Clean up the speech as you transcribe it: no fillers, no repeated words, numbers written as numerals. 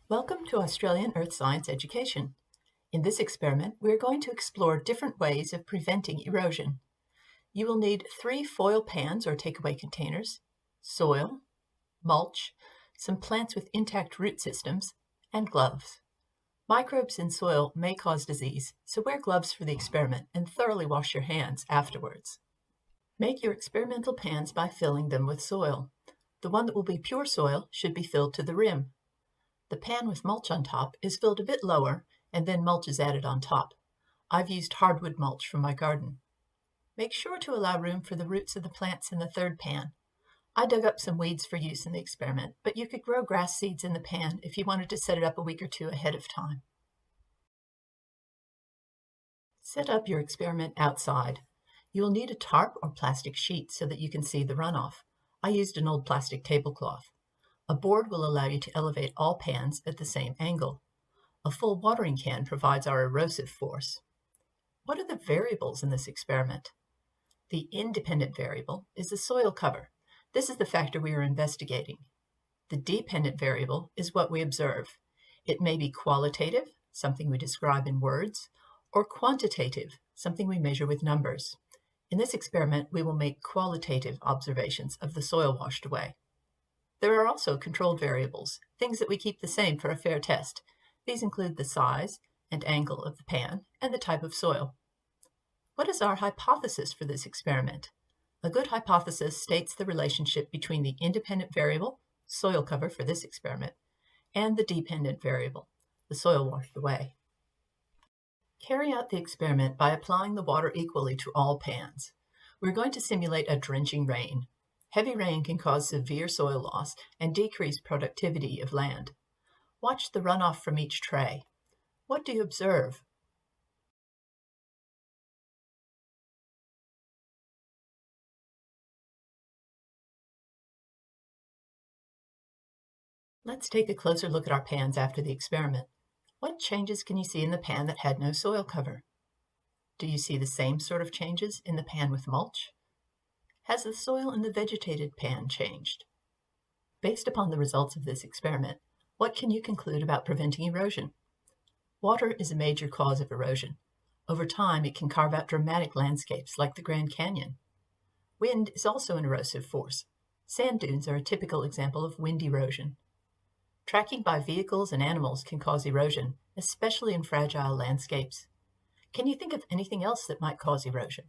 Welcome to Australian Earth Science Education. In this experiment, we are going to explore different ways of preventing erosion. You will need 3 foil pans or takeaway containers, soil, mulch, some plants with intact root systems, and gloves. Microbes in soil may cause disease, so wear gloves for the experiment and thoroughly wash your hands afterwards. Make your experimental pans by filling them with soil. The one that will be pure soil should be filled to the rim. The pan with mulch on top is filled a bit lower, and then mulch is added on top. I've used hardwood mulch from my garden. Make sure to allow room for the roots of the plants in the third pan. I dug up some weeds for use in the experiment, but you could grow grass seeds in the pan if you wanted to set it up a week or 2 ahead of time. Set up your experiment outside. You will need a tarp or plastic sheet so that you can see the runoff. I used an old plastic tablecloth. A board will allow you to elevate all pans at the same angle. A full watering can provides our erosive force. What are the variables in this experiment? The independent variable is the soil cover. This is the factor we are investigating. The dependent variable is what we observe. It may be qualitative, something we describe in words, or quantitative, something we measure with numbers. In this experiment, we will make qualitative observations of the soil washed away. There are also controlled variables, things that we keep the same for a fair test. These include the size and angle of the pan and the type of soil. What is our hypothesis for this experiment? A good hypothesis states the relationship between the independent variable, soil cover for this experiment, and the dependent variable, the soil washed away. Carry out the experiment by applying the water equally to all pans. We're going to simulate a drenching rain. Heavy rain can cause severe soil loss and decrease productivity of land. Watch the runoff from each tray. What do you observe? Let's take a closer look at our pans after the experiment. What changes can you see in the pan that had no soil cover? Do you see the same sort of changes in the pan with mulch? Has the soil in the vegetated pan changed? Based upon the results of this experiment, what can you conclude about preventing erosion? Water is a major cause of erosion. Over time, it can carve out dramatic landscapes like the Grand Canyon. Wind is also an erosive force. Sand dunes are a typical example of wind erosion. Tracking by vehicles and animals can cause erosion, especially in fragile landscapes. Can you think of anything else that might cause erosion?